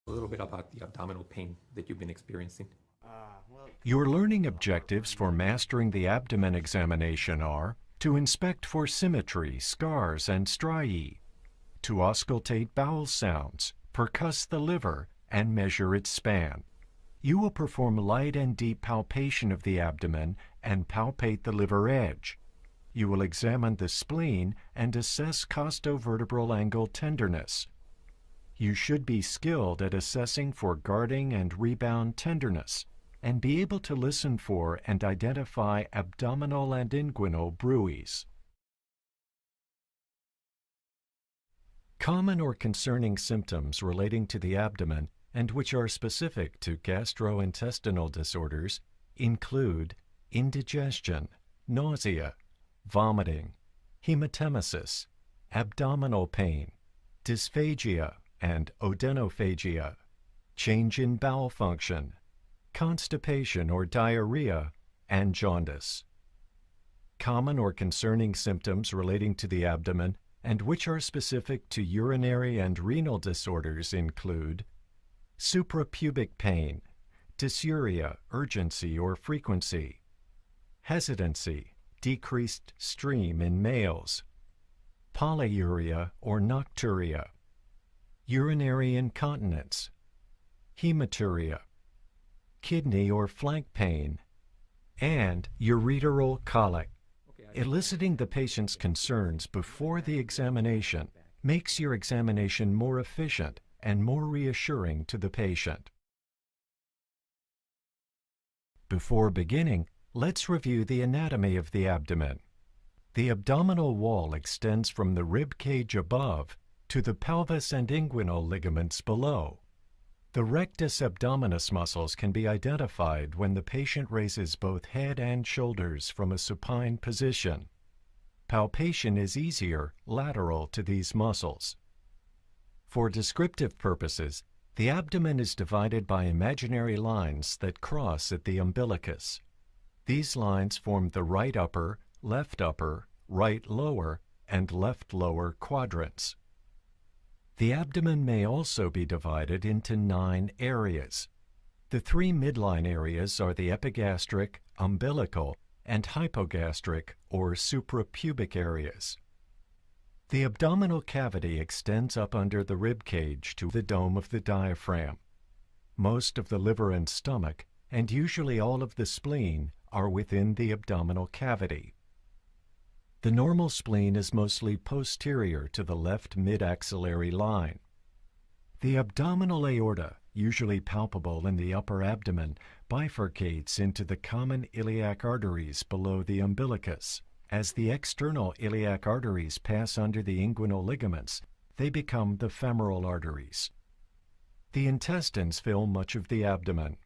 A little bit about the abdominal pain that you've been experiencing. Your learning objectives for mastering the abdomen examination are to inspect for symmetry, scars, and striae, to auscultate bowel sounds, percuss the liver, and measure its span. You will perform light and deep palpation of the abdomen and palpate the liver edge. You will examine the spleen and assess costovertebral angle tenderness. You should be skilled at assessing for guarding and rebound tenderness, and be able to listen for and identify abdominal and inguinal bruits. Common or concerning symptoms relating to the abdomen and which are specific to gastrointestinal disorders include indigestion, nausea, vomiting, hematemesis, abdominal pain, dysphagia and odenophagia, change in bowel function, constipation or diarrhea, and jaundice. Common or concerning symptoms relating to the abdomen and which are specific to urinary and renal disorders include suprapubic pain, dysuria, urgency or frequency, hesitancy, decreased stream in males, polyuria or nocturia, urinary incontinence, hematuria, kidney or flank pain, and ureteral colic. Eliciting the patient's concerns before the examination makes your examination more efficient and more reassuring to the patient. Before beginning, let's review the anatomy of the abdomen. The abdominal wall extends from the rib cage above to the pelvis and inguinal ligaments below. The rectus abdominis muscles can be identified when the patient raises both head and shoulders from a supine position. Palpation is easier lateral to these muscles. For descriptive purposes, the abdomen is divided by imaginary lines that cross at the umbilicus. These lines form the right upper, right lower, and left lower quadrants. The abdomen may also be divided into 9 areas. The 3 midline areas are the epigastric, umbilical, and hypogastric or suprapubic areas. The abdominal cavity extends up under the rib cage to the dome of the diaphragm. Most of the liver and stomach, and usually all of the spleen, are within the abdominal cavity. The normal spleen is mostly posterior to the left mid-axillary line. The abdominal aorta, usually palpable in the upper abdomen, bifurcates into the common iliac arteries below the umbilicus. As the external iliac arteries pass under the inguinal ligaments, they become the femoral arteries. The intestines fill much of the abdomen.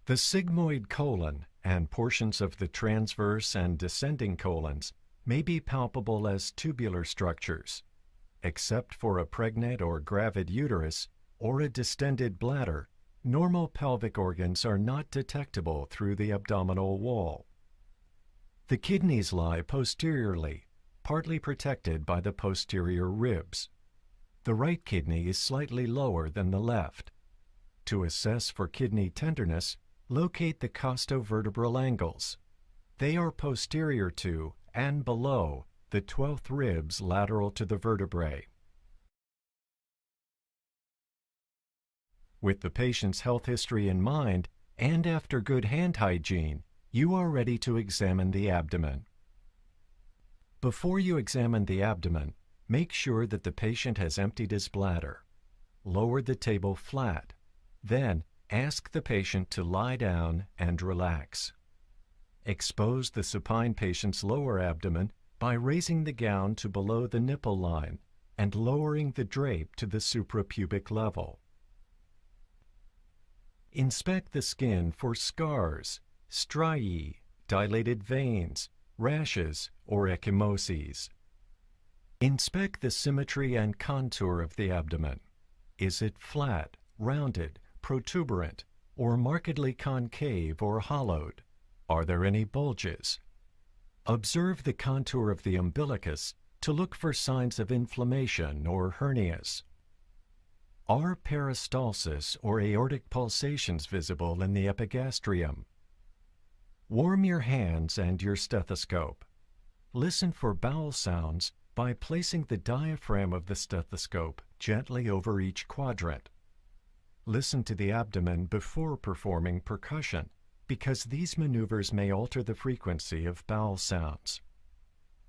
The sigmoid colon and portions of the transverse and descending colons may be palpable as tubular structures. Except for a pregnant or gravid uterus or a distended bladder, normal pelvic organs are not detectable through the abdominal wall. The kidneys lie posteriorly, partly protected by the posterior ribs. The right kidney is slightly lower than the left. To assess for kidney tenderness, locate the costovertebral angles. They are posterior to and below the 12th ribs lateral to the vertebrae. With the patient's health history in mind, and after good hand hygiene, you are ready to examine the abdomen. Before you examine the abdomen, make sure that the patient has emptied his bladder. Lower the table flat. Then, ask the patient to lie down and relax. Expose the supine patient's lower abdomen by raising the gown to below the nipple line and lowering the drape to the suprapubic level. Inspect the skin for scars, striae, dilated veins, rashes, or ecchymoses. Inspect the symmetry and contour of the abdomen. Is it flat, rounded, protuberant, or markedly concave or hollowed? Are there any bulges? Observe the contour of the umbilicus to look for signs of inflammation or hernias. Are peristalsis or aortic pulsations visible in the epigastrium? Warm your hands and your stethoscope. Listen for bowel sounds by placing the diaphragm of the stethoscope gently over each quadrant. Listen to the abdomen before performing percussion, because these maneuvers may alter the frequency of bowel sounds.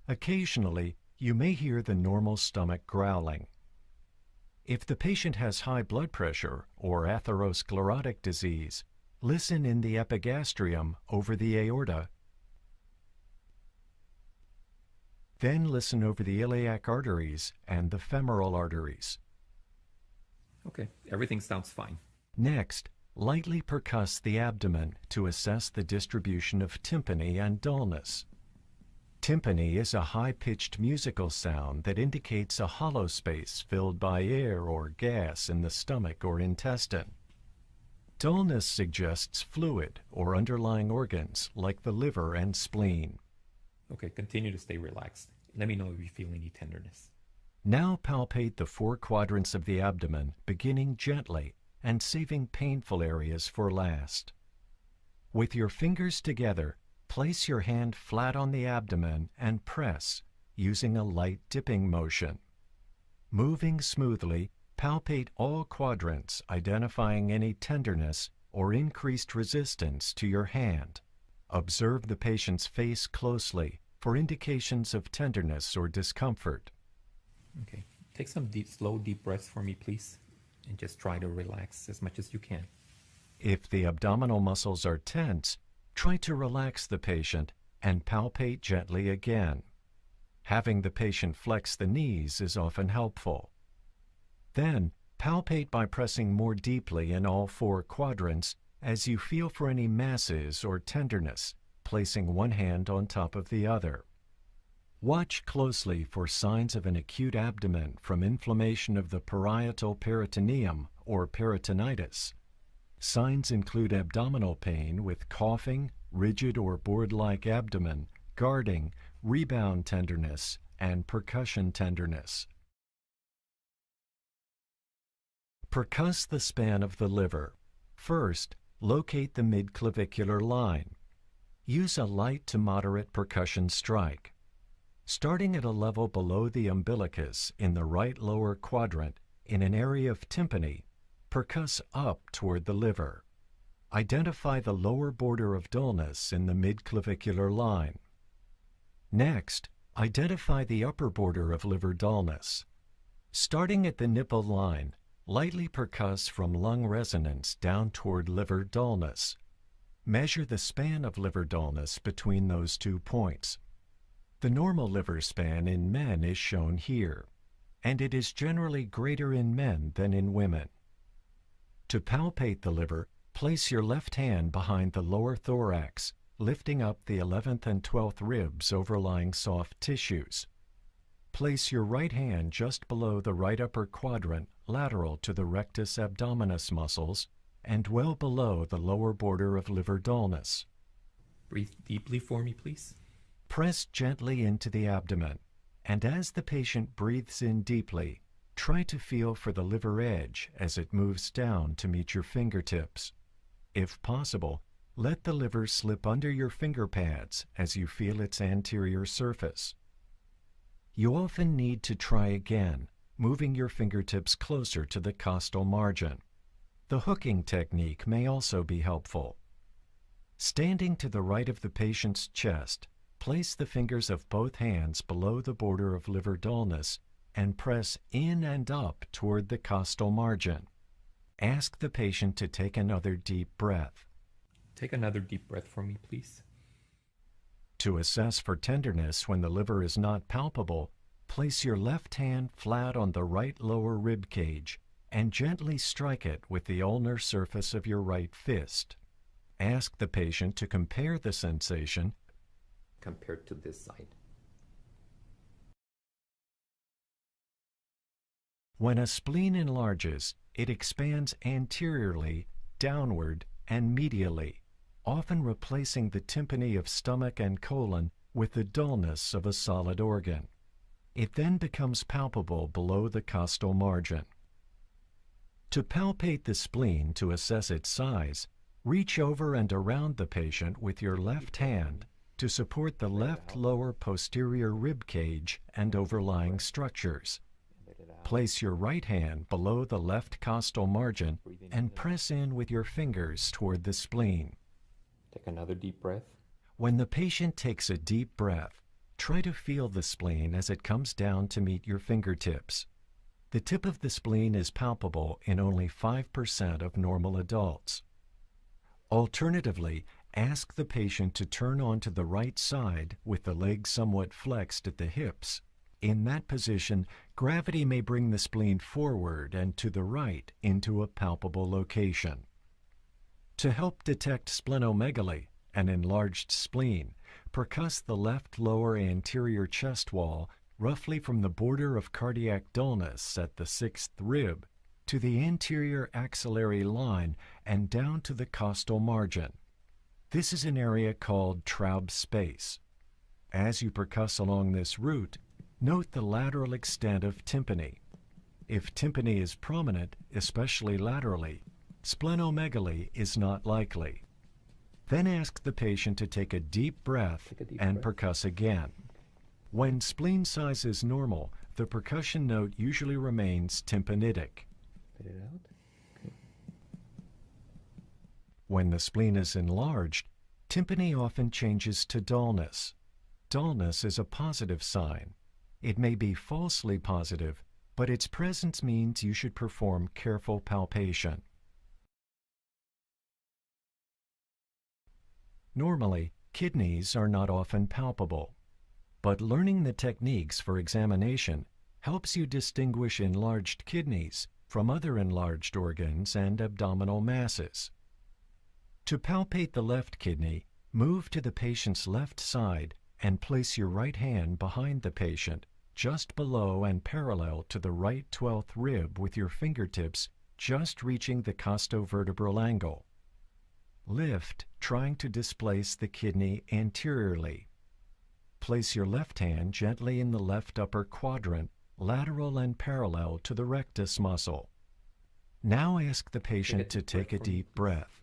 Occasionally, you may hear the normal stomach growling. If the patient has high blood pressure or atherosclerotic disease, listen in the epigastrium over the aorta. Then listen over the iliac arteries and the femoral arteries. Okay, everything sounds fine. Next, lightly percuss the abdomen to assess the distribution of tympany and dullness. Tympany is a high-pitched musical sound that indicates a hollow space filled by air or gas in the stomach or intestine. Dullness suggests fluid or underlying organs like the liver and spleen. Okay, continue to stay relaxed. Let me know if you feel any tenderness. Now palpate the 4 quadrants of the abdomen, beginning gently and saving painful areas for last. With your fingers together, place your hand flat on the abdomen and press, using a light dipping motion. Moving smoothly, palpate all quadrants, identifying any tenderness or increased resistance to your hand. Observe the patient's face closely for indications of tenderness or discomfort. Okay, take some slow, deep breaths for me, please, and just try to relax as much as you can. If the abdominal muscles are tense, try to relax the patient and palpate gently again. Having the patient flex the knees is often helpful. Then, palpate by pressing more deeply in all 4 quadrants as you feel for any masses or tenderness, placing one hand on top of the other. Watch closely for signs of an acute abdomen from inflammation of the parietal peritoneum or peritonitis. Signs include abdominal pain with coughing, rigid or board-like abdomen, guarding, rebound tenderness, and percussion tenderness. Percuss the span of the liver. First, locate the midclavicular line. Use a light to moderate percussion strike. Starting at a level below the umbilicus in the right lower quadrant in an area of tympany, percuss up toward the liver. Identify the lower border of dullness in the midclavicular line. Next, identify the upper border of liver dullness. Starting at the nipple line, lightly percuss from lung resonance down toward liver dullness. Measure the span of liver dullness between those 2 points. The normal liver span in men is shown here, and it is generally greater in men than in women. To palpate the liver, place your left hand behind the lower thorax, lifting up the 11th and 12th ribs overlying soft tissues. Place your right hand just below the right upper quadrant, lateral to the rectus abdominis muscles, and well below the lower border of liver dullness. Breathe deeply for me, please. Press gently into the abdomen, and as the patient breathes in deeply, try to feel for the liver edge as it moves down to meet your fingertips. If possible, let the liver slip under your finger pads as you feel its anterior surface. You often need to try again, moving your fingertips closer to the costal margin. The hooking technique may also be helpful. Standing to the right of the patient's chest, place the fingers of both hands below the border of liver dullness and press in and up toward the costal margin. Ask the patient to take another deep breath. Take another deep breath for me, please. To assess for tenderness when the liver is not palpable, place your left hand flat on the right lower rib cage and gently strike it with the ulnar surface of your right fist. Ask the patient to compare the sensation compared to this side. When a spleen enlarges, it expands anteriorly, downward, and medially, often replacing the tympany of stomach and colon with the dullness of a solid organ. It then becomes palpable below the costal margin. To palpate the spleen to assess its size, reach over and around the patient with your left hand to support the left lower posterior rib cage and overlying structures. Place your right hand below the left costal margin and press in with your fingers toward the spleen. Take another deep breath. When the patient takes a deep breath, try to feel the spleen as it comes down to meet your fingertips. The tip of the spleen is palpable in only 5% of normal adults. Alternatively, ask the patient to turn onto the right side with the legs somewhat flexed at the hips. In that position, gravity may bring the spleen forward and to the right into a palpable location. To help detect splenomegaly, an enlarged spleen, percuss the left lower anterior chest wall roughly from the border of cardiac dullness at the 6th rib to the anterior axillary line and down to the costal margin. This is an area called Traub space. As you percuss along this route, note the lateral extent of tympany. If tympany is prominent, especially laterally, splenomegaly is not likely. Then ask the patient to take a deep breath and percuss again. When spleen size is normal, the percussion note usually remains tympanitic. Spit it out. Okay. When the spleen is enlarged, tympany often changes to dullness. Dullness is a positive sign. It may be falsely positive, but its presence means you should perform careful palpation. Normally, kidneys are not often palpable, but learning the techniques for examination helps you distinguish enlarged kidneys from other enlarged organs and abdominal masses. To palpate the left kidney, move to the patient's left side and place your right hand behind the patient, just below and parallel to the right 12th rib with your fingertips just reaching the costovertebral angle. Lift, trying to displace the kidney anteriorly. Place your left hand gently in the left upper quadrant, lateral and parallel to the rectus muscle. Now ask the patient to take a deep breath.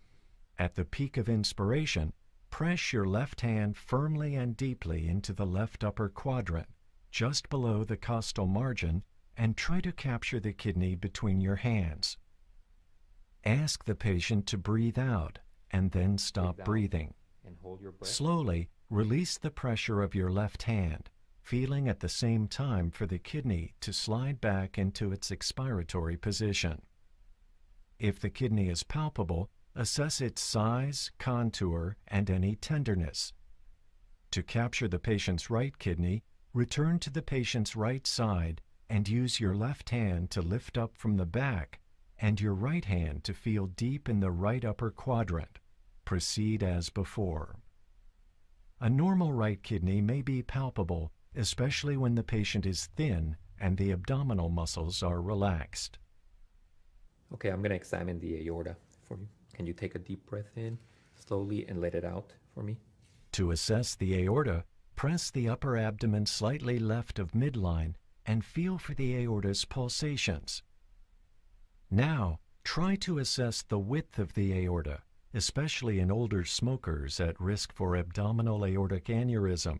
At the peak of inspiration, press your left hand firmly and deeply into the left upper quadrant, just below the costal margin, and try to capture the kidney between your hands. Ask the patient to breathe out and then stop breathing. And hold your breath. Slowly release the pressure of your left hand, feeling at the same time for the kidney to slide back into its expiratory position. If the kidney is palpable, assess its size, contour, and any tenderness. To capture the patient's right kidney, return to the patient's right side and use your left hand to lift up from the back and your right hand to feel deep in the right upper quadrant. Proceed as before. A normal right kidney may be palpable, especially when the patient is thin and the abdominal muscles are relaxed. Okay, I'm going to examine the aorta for you. Can you take a deep breath in slowly and let it out for me? To assess the aorta, press the upper abdomen slightly left of midline and feel for the aorta's pulsations. Now, try to assess the width of the aorta, especially in older smokers at risk for abdominal aortic aneurysm.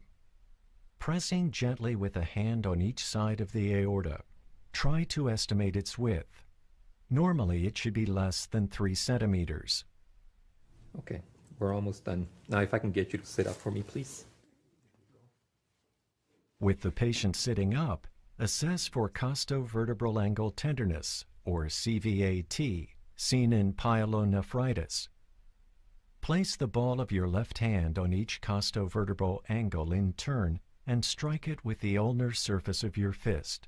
Pressing gently with a hand on each side of the aorta, try to estimate its width. Normally, it should be less than 3 centimeters. Okay, we're almost done. Now, if I can get you to sit up for me, please. With the patient sitting up, assess for costovertebral angle tenderness, or CVAT, seen in pyelonephritis. Place the ball of your left hand on each costovertebral angle in turn and strike it with the ulnar surface of your fist.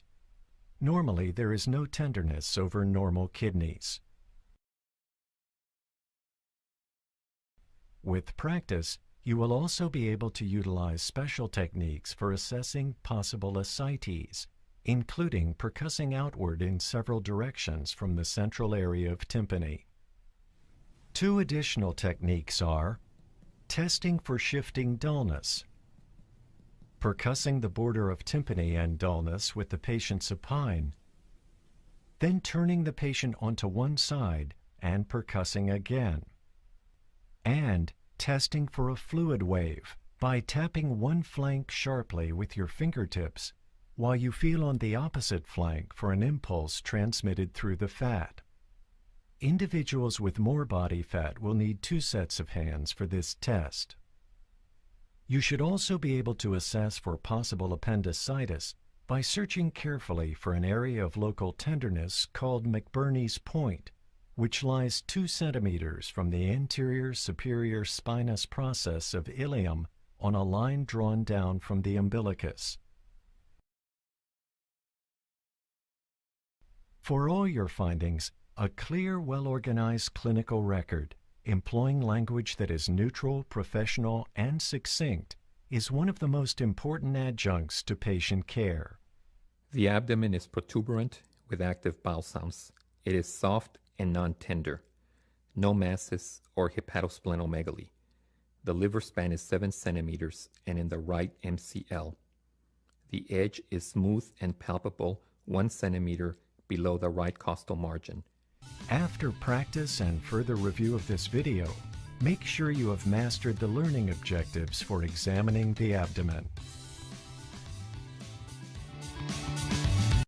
Normally, there is no tenderness over normal kidneys. With practice, you will also be able to utilize special techniques for assessing possible ascites, including percussing outward in several directions from the central area of tympany. 2 additional techniques are testing for shifting dullness, percussing the border of tympany and dullness with the patient supine, then turning the patient onto one side and percussing again. And testing for a fluid wave by tapping one flank sharply with your fingertips while you feel on the opposite flank for an impulse transmitted through the fat. Individuals with more body fat will need 2 sets of hands for this test. You should also be able to assess for possible appendicitis by searching carefully for an area of local tenderness called McBurney's point, which lies 2 centimeters from the anterior superior spinous process of ilium on a line drawn down from the umbilicus. For all your findings, a clear, well-organized clinical record, employing language that is neutral, professional, and succinct, is one of the most important adjuncts to patient care. The abdomen is protuberant with active bowel sounds. It is soft and non-tender. No masses or hepatosplenomegaly. The liver span is 7 centimeters and in the right MCL. The edge is smooth and palpable 1 centimeter below the right costal margin. After practice and further review of this video, make sure you have mastered the learning objectives for examining the abdomen.